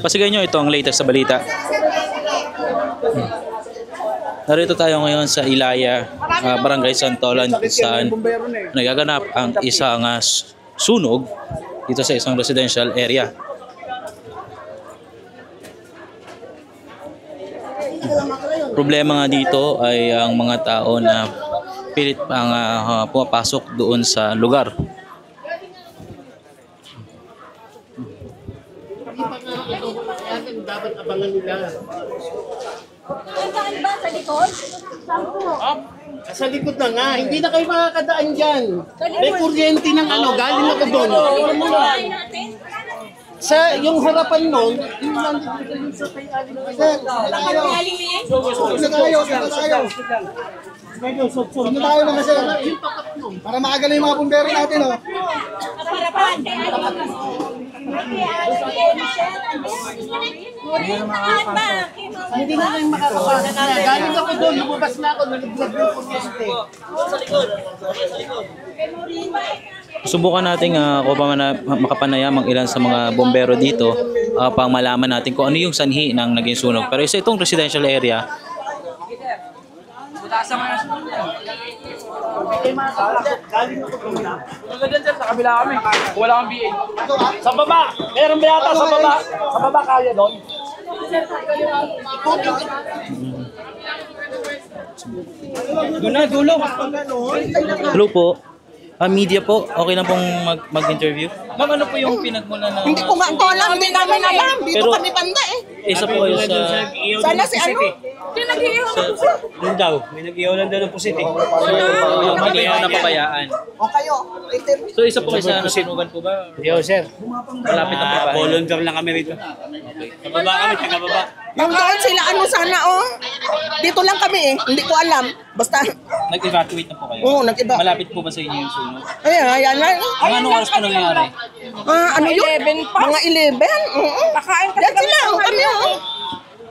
Pasigay nyo, ito ang latest sa balita. Narito tayo ngayon sa Ilaya, Barangay Santolan, saan nagaganap ang isang sunog dito sa isang residential area. Problema nga dito ay ang mga tao na pilit pang pumapasok doon sa lugar. Dapat abangan nila. Saan ba? Sa likod? Sa likod na nga, hindi na kayo makakadaan dyan. May kuryente ng galing ako doon. Sa yung harapan mo, yung nandito sa tayo-alin mo. Ano tayo mga sir? Para makagala yung mga bumbero natin, oh. Hindi na kayo makakapasok. Galing ako doon, lumabas na ako, nalaglag yung kuryente. Subukan natin makapanayam ang ilan sa mga bombero dito pang malaman natin kung ano yung sanhi ng naging sunog. Pero isa itong residential area. Sa kabila kami. Wala kang BA. Sa baba. Meron ba yata sa baba? Sa baba kaya doon? Doon na, dulo. Hello po. Media po, okay lang pong mag-interview? Ma'am, ano po yung pinagmula ng... Hindi ko alam, hindi namin alam. Dito Pero- kami banda eh. Isa po kayo sa... Sana si ano? Doon daw. May nag-iyaw lang daw ng pusit eh. Yung mga napabayaan. O kayo, interview. So isa po kayo sa nasunugan po ba? Yo, sir. Malapit na po ba? Volunteer lang kami rito. Sa baba kami, taga baba. Yung doon sila ano sana oh. Dito lang kami eh. Hindi ko alam. Basta, Nag-evacuate na po kayo? oo, nag-iba. Malapit po ba sa inyo yung sunog? Ayan na. Mga anong oras po nangyari? Ano yun? 11 pa? Mga 11? Oo. Kakain kasi yan sila, oh, kami oh.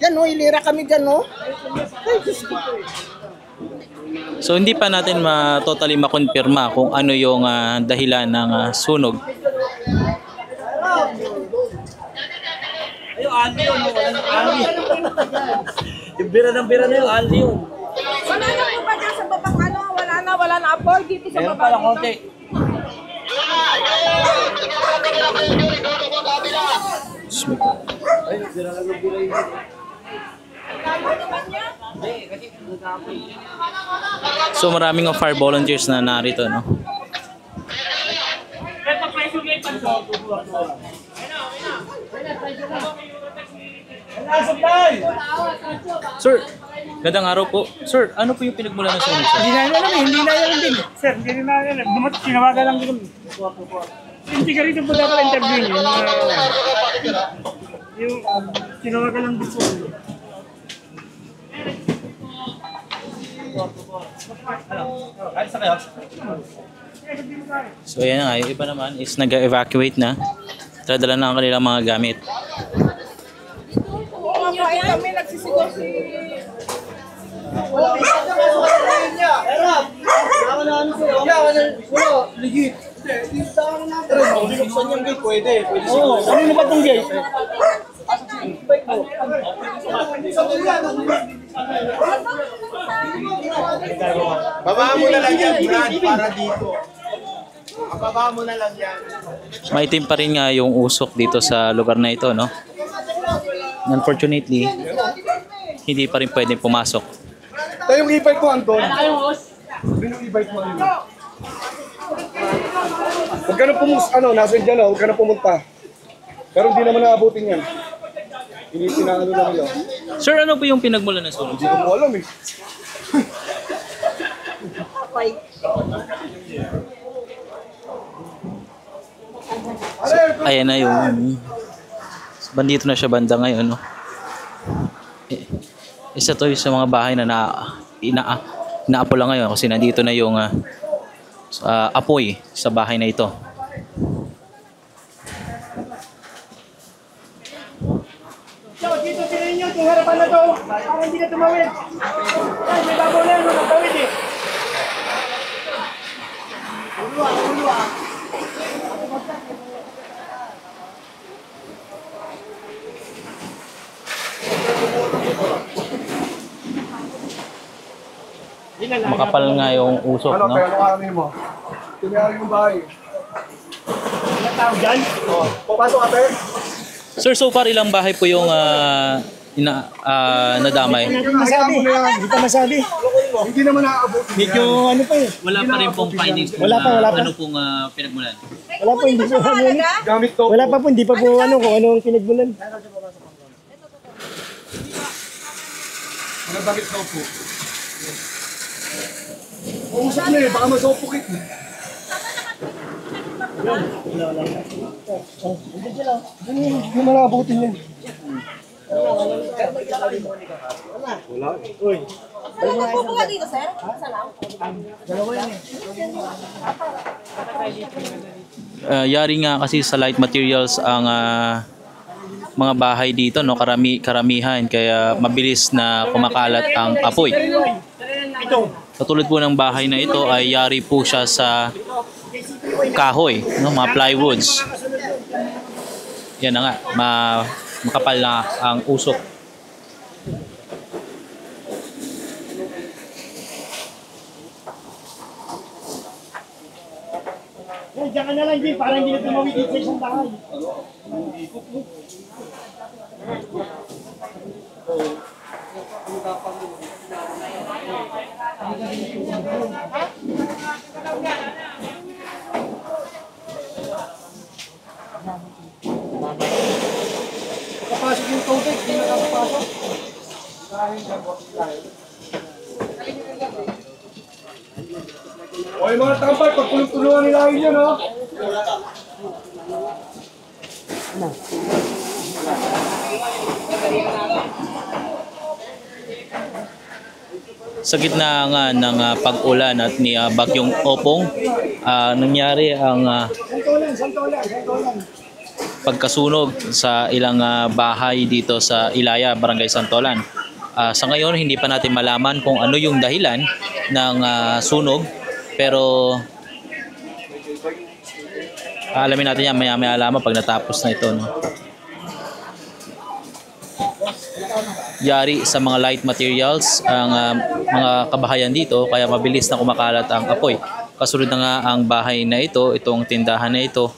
Yan oh, ilira kami dyan oh. Ay, Diyos ko. So hindi pa natin totally makonfirma kung ano yung dahilan ng sunog. Ayun, Andy yun. Andy. Yung bira na yun, Andy yun. Wala na po ba dyan sa babang ano? Wala na apoy dito sa Meron baba pala dito. konti. So maraming fire volunteers na narito, no? Sir, gandang araw po. Sir, ano po yung pinagmula ng sunog? Hindi na alam eh, hindi na alam din. Sir, hindi na alam. Tinawagan lang din kami. Hindi ka rito po dapat interview niyo. Yung tinawagan lang din po. So ayan na nga, yung iba naman is nag-evacuate na. Tradala na ang kanilang mga gamit. Ay, kami nagsisigaw si... Ano ba itong gate? Babaan mo na lang yan, Brad, para dito. Babaan mo na lang yan. Maitim pa rin nga yung usok dito sa lugar na ito, no? Unfortunately, hindi pa rin pwedeng pumasok. Tayo yung e-bike mo, Anton. Yung e-bike mo, Anton. Huwag ka na nasa dyan huwag ka na pumunta. Pero hindi naman naabutin yan. Hindi pinaano na nila. Sir, ano po yung pinagmula ng sunog? Hindi ko po alam eh. Ayan na yung... Bandito na siya banda ngayon, no? Isa to yung sa mga bahay na inaapo lang ngayon kasi nandito na yung apoy sa bahay na ito. Dito sila inyo, itong harapan na to. Para hindi na tumawid. Ay, may babaw na yan, nagtawid eh. Makapal nga yung usok, Ano, no? kaya ano kami mo? Tinayari yung bahay. Ilang tao dyan? Oo. Papasok ka, Pe? Sir, so far ilang bahay po yung nadamay? Hindi masabi. Hindi pa masabi. Hindi naman naaabot. Medyo ano pa eh. Wala pa rin pong findings kung Wala pa. ano pong pinagmulan. Wala po, hindi po ano. Gamit to. Wala pa po, hindi pa po ano kung anong pinagmulan. Mga damit daw po. Uusap na eh, baka masopokit. Hindi mo naabutin yan. Nagpupo ka dito, sir? Isa lang? Yari nga kasi sa light materials ang mga bahay dito, no, karamihan, kaya mabilis na kumakalat ang apoy. Katulad po ng bahay na ito ay yari po siya sa kahoy, no, mga plywoods. Yan na nga, makapal na ang usok. Diyan ka na lang, Jim, para hindi na tumawid dito sa isang bahay. Kapasok yung tubig, hindi nakapasok. O yung mga tampay, pag tulong-tulungan nila yun yun, oh. Sa gitna nga ng pag-ulan at ni Bagyong Opong, nangyari ang pagkasunog sa ilang bahay dito sa Ilaya, Barangay Santolan. Sa ngayon, hindi pa natin malaman kung ano yung dahilan ng sunog, pero alamin natin yan maya-maya lamang pag natapos na ito, no? Yari sa mga light materials ang mga kabahayan dito, kaya mabilis na kumakalat ang apoy. Kasunod na nga ang bahay na ito, itong tindahan na ito.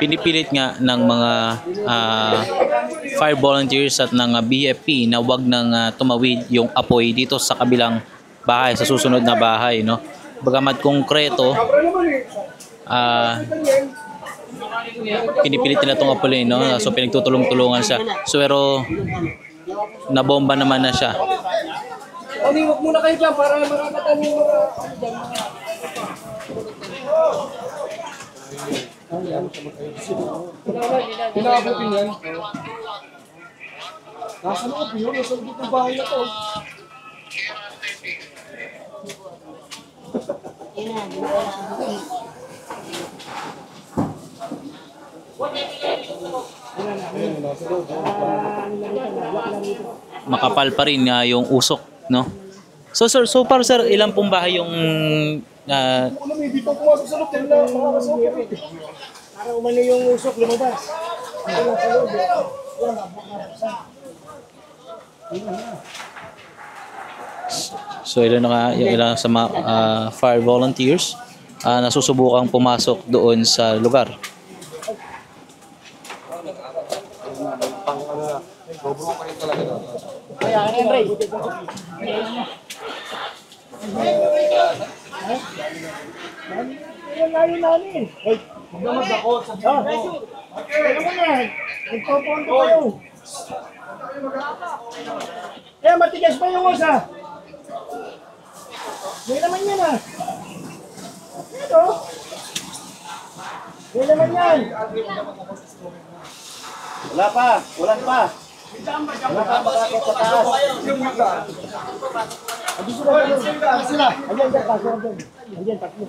Pinipilit nga ng mga fire volunteers at ng BFP na wag nang tumawid yung apoy dito sa kabilang bahay, sa susunod na bahay, no? Bagamat konkreto, pinipilit nila itong apoy, no? So pinagtutulong-tulungan siya. So pero nabomba naman na siya. Huwag muna kayo dyan para makakatan yung mga... Pinaabutin yan. Nasa loob yun, nasa loob ng bahay na to. Makapal pa rin yung usok, no? So sir, so far sir, ilan pong bahay yung Ulam, hindi pa pumasok sa loob. Yan na, makakasok yan. Para umano yung usok lumabas. Wala sa loob. So ilan na nga yung ilan sa mga fire volunteers nasusubukang pumasok doon sa lugar. Yan layo namin. Hoy, magdamag ako. Alam mo na, nagpapunto kayo. Kaya matigas pa yung usa. May naman yan ah. Ito. May naman yan. Wala pa. Wala pa. Wala pa makakot sa taas. Adi sila. Adi sila. Ayan, pasok doon. Ayan, tatlo.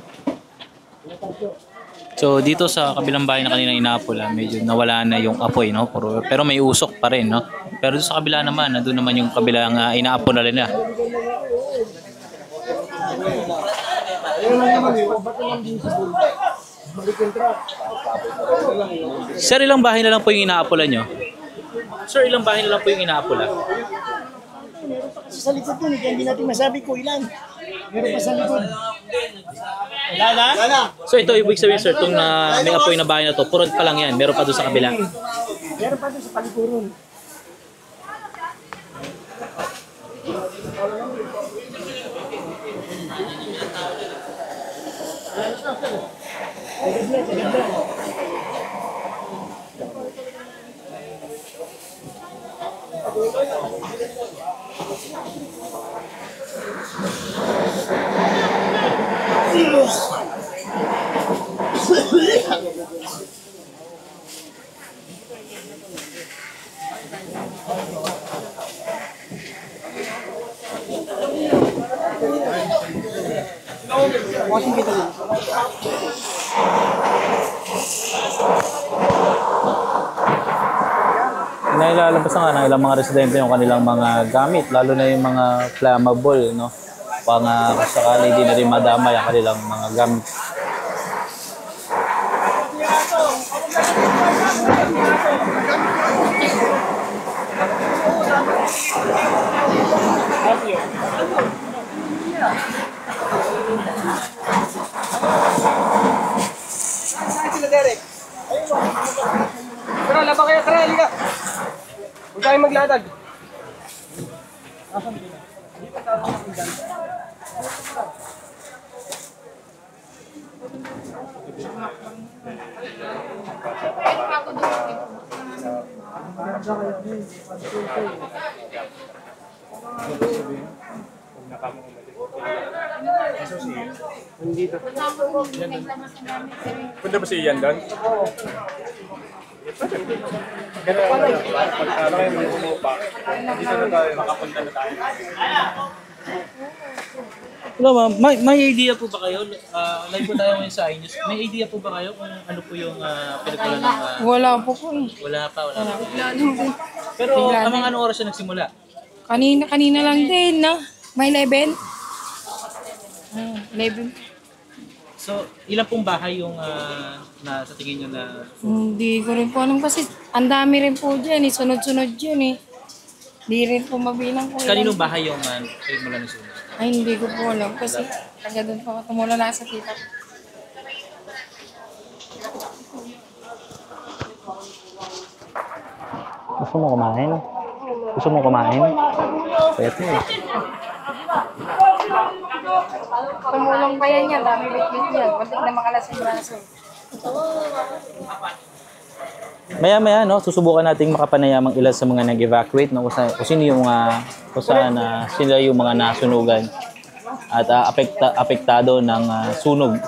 So dito sa kabilang bahay na kanina inapula, medyo nawala na yung apoy, no? Pero may usok pa rin, no? Pero doon sa kabila naman, nandun naman yung kabilang inaapon na rin na. Sir, ilang bahay na lang po yung inaapula nyo? Sir, ilang bahay na lang po yung inaapula? Sa likod yun, kaya hindi natin masabi ko ilan. Meron pa sa likod. Wala na? Wala na. So ito, ibig sabihin sir, itong may apoy na bahay na to, purod pa lang yan, meron pa doon sa kabila. Meron pa doon sa palikuron. Nailalabas na nga ng ilang mga residente yung kanilang mga gamit, lalo na yung mga flammable, no? Pang sakali di na rin madamay ang kanilang mga gamit. Tara, labang kayo. Tara, halika. Huwag tayong maglatag. Punta ba si Ian doon? Dito na tayo, makapunta na tayo. Hello ma'am, may idea po ba kayo? Live po tayo ngayon sa iNews. May idea po ba kayo kung ano po yung pinagpala ng... Wala po po. wala pa. Pero amang anong oras siya nagsimula? Kanina lang din, no? May 11. 11. So, ilan pong bahay yung na sa tingin nyo na... Hindi ko rin po alam kasi ang dami rin po dyan eh. Sunod-sunod dyan eh. Hindi rin po mabilang ko. Kaninong bahay yung pinagmula ng sunod? Ay, hindi ko po alam kasi taga doon pa tumula na sa tita. Gusto mo kumain? Gusto mo kumain? Pwede. Tumulong pa yan yan. Dami bit-bit yan. Kuntik na makalas yung braso. Maya-maya, no, susubukan nating makapanayamang ilan sa mga nag-evacuate, no, kung sino yung kung saan sila yung mga nasunugan at apektado ng sunog.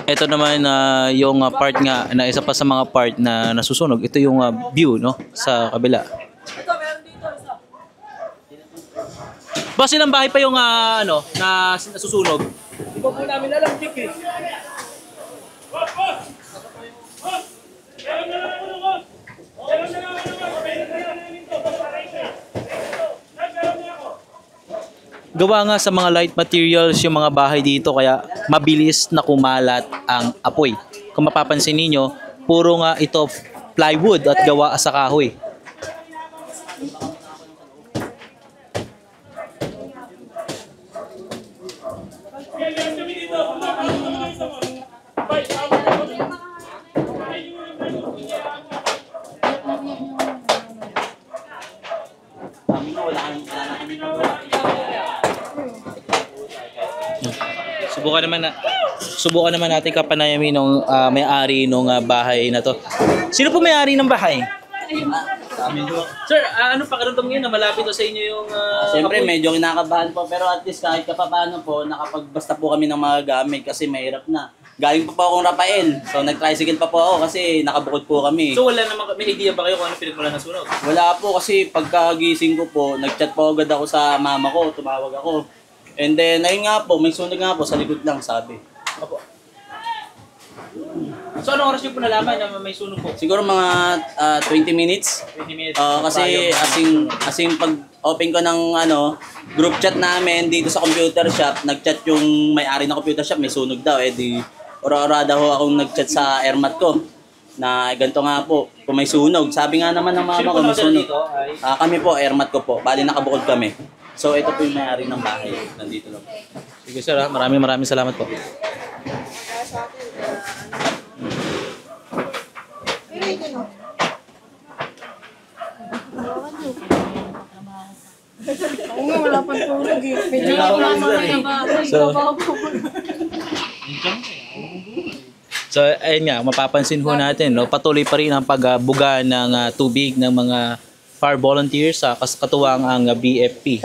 Ito naman yung part nga na isa pa sa mga part na nasusunog. Ito yung view, no, sa kabila. Boss, ilang bahay pa yung ano na nasusunog? Hindi po namin alam, Dick eh. Gawa nga sa mga light materials yung mga bahay dito kaya mabilis na kumalat ang apoy. Kung mapapansin niyo, puro nga ito plywood at gawa sa kahoy. Subukan naman na subukan naman natin kapanayamin ng may-ari ng bahay na to. Sino po may-ari ng bahay? Sir, ano pakiramdam ngayon na malapit to sa inyo yung Siyempre, apoy? medyo kinakabahan po. Pero at least kahit paano po, nakapagbasta po kami ng mga gamit kasi mahirap na. Galing pa po akong Rafael. So, nag-tricycle pa po ako kasi nakabukod po kami. So wala naman, may idea ba kayo kung ano pinagmulan ng sunog? Wala po kasi pagkagising ko po, nag-chat po agad ako sa mama ko, tumawag ako. And then, ayun nga po, may sunog nga po, sa likod lang sabi. Opo. So anong oras niyo po nalaman na may sunog po? Siguro mga 20 minutes. 20 minutes. Kasi asing pag-open ko ng group chat namin dito sa computer shop, nag-chat yung may-ari ng computer shop, may sunog daw. Eh di, ora-orada ho akong nag-chat sa airmat ko na ganito nga po, kung may sunog. Sabi nga naman ng mama ko, may sunog. Kami po, airmat ko po. Bali nakabukod kami. So ito po yung may-ari ng bahay. Nandito lang. Sige sir, maraming salamat po. Oo nga, wala pang tulog eh. Medyo So ayun nga, mapapansin ho natin, no, patuloy pa rin ang pagbuga ng tubig ng mga fire volunteers sa katuwang ang BFP.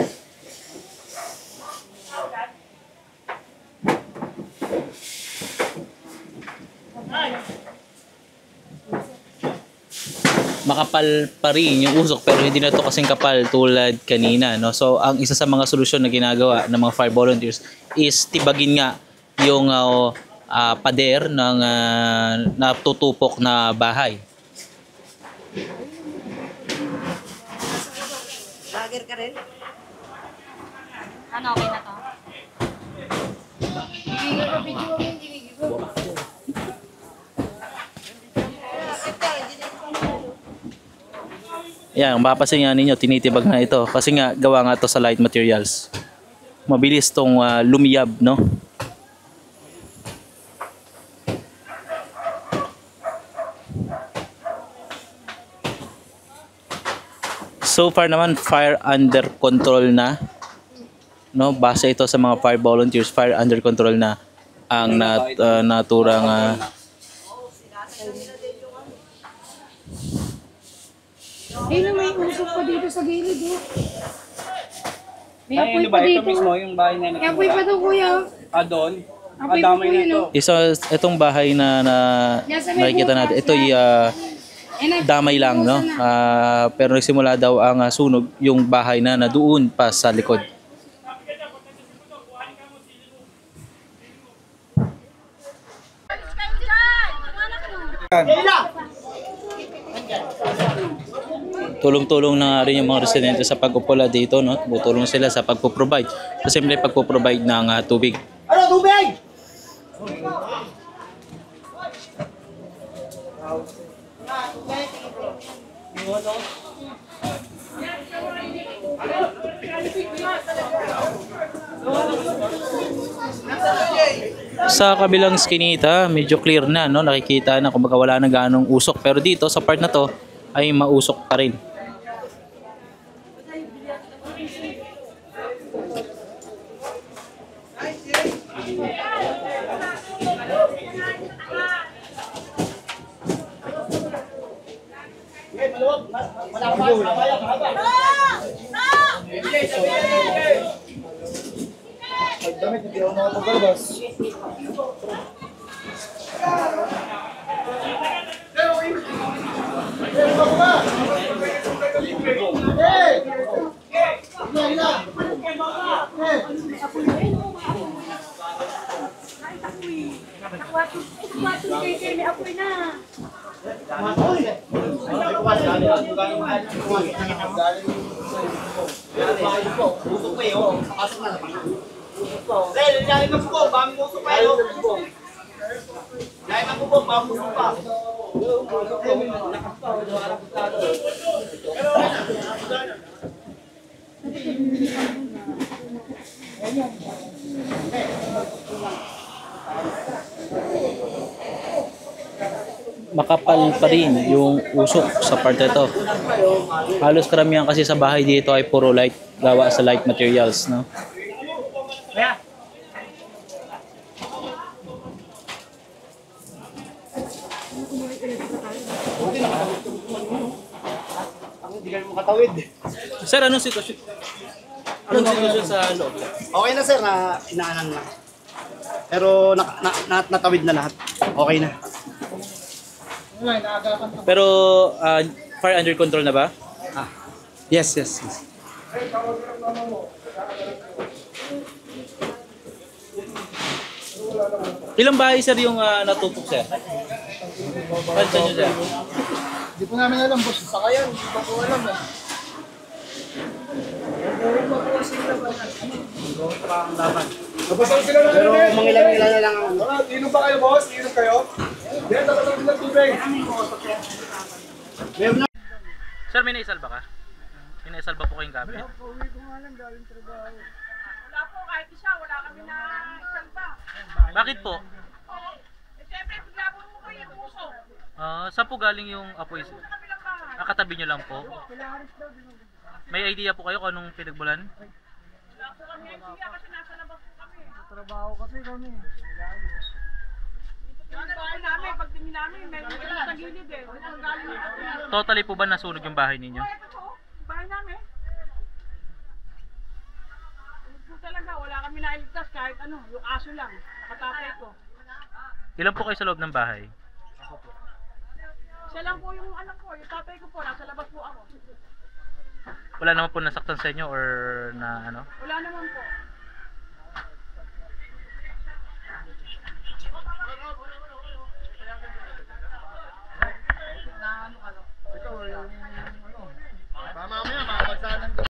Makapal pa rin yung usok pero hindi na to kasing kapal tulad kanina, no. So ang isa sa mga solusyon na ginagawa ng mga fire volunteers is tibagin nga yung pader ng natutupok na bahay. Lager ka rin? Ano, okay na to? Yan, mapapansin nga ninyo, tinitibag na ito kasi nga gawa nga to sa light materials. Mabilis tong lumiyab, no? So far naman, fire under control na. No, base ito sa mga fire volunteers, fire under control na ang naturang Ayun, may usok pa dito sa gilid oh. May Ay, apoy ano pa ba? Ito dito. mismo yung bahay na May apoy pa nagsimula. daw kuya. Doon. Apoy pa Damay po na yun ito. oh. isa itong bahay na nakikita natin. Ito damay lang, no? Pero nagsimula daw ang sunog yung bahay na doon pa sa likod. Tulong-tulong na nga rin yung mga residente sa pagpupula dito, no? Tutulong sila sa pagpo-provide. Sa simple pagpo-provide ng tubig. Ano, tubig? Sa kabilang skinita, medyo clear na, no? Nakikita na kumbaga wala na ganong usok. Pero dito, sa part na to, ay mausok pa rin. Makapal pa rin yung usok sa part na to. Halos karamihan kasi sa bahay dito ay puro light, gawa sa light materials, no? hindi kami makatawid. Sir, anong sitwasyon? Anong sitwasyon sa loob? Okay na sir, na inaanan na. Pero natawid na lahat. Okay na. Pero fire under control na ba? Yes. Ilang bahay sir yung natupok sir? Pansan nyo sir? Hindi po namin alam, boss. Saka yan, hindi pa po alam eh. Pero mangilan-ilan na lang ang ano. Inom ba kayo, boss? Inom kayo? Yan, tatapos ng tubig. Sir, may naisalba ka? May naisalba po kayong gamit? Wala po, kahit isa, wala kami na isang pa. Bakit po? Siyempre, bigla po mo kayo yung puso. Saan po galing yung apoy sir? Kabilang bahay. Katabi nyo lang po? May idea po kayo kung anong pinagmulan? Wala po kami idea kasi nasa labas po kami. Trabaho kasi kami. Yung bahay namin, pag dumi namin, meron kami sa gilid eh. Wala nang galing na. Totally po ba nasunog yung bahay ninyo? Ito po, bahay namin. Ito po talaga, wala kami nailigtas kahit ano, yung aso lang, nakatapay ko. Ilan po kayo sa loob ng bahay? Siya lang po yung anak ko, yung tatay ko po, nasa labas po ako. Wala naman po nasaktan sa inyo or na ano? Wala naman po. Ito yung ano. Mamaya, makapagsahan ng